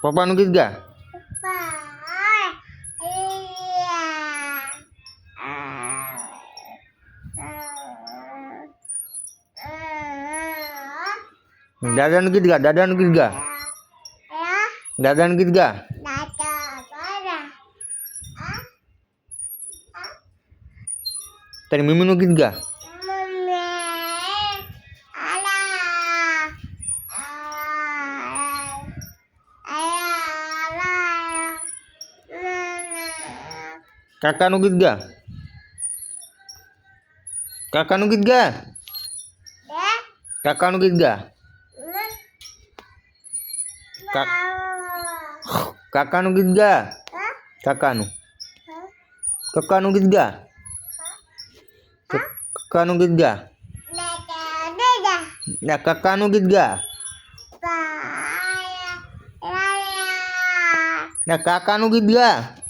પપ્પાનું ગીત ગા. દાદાનું ગીત ગા. દાદાનું ગીત ગા. દાદાનું ગીત ગા. તારી મમ્મીનું ગીત ગા. કાકાનું ગીત ગા. કાકાનું ગીત ગા. કાકાનું ગીત ગા. કાકાનું ગીત ગા. કાકાનું કાકાનું ગીત ગા. કાકાનું ગીત ગા. ના કાકાનું ગીત ગા. ના કાકાનું ગીત ગા.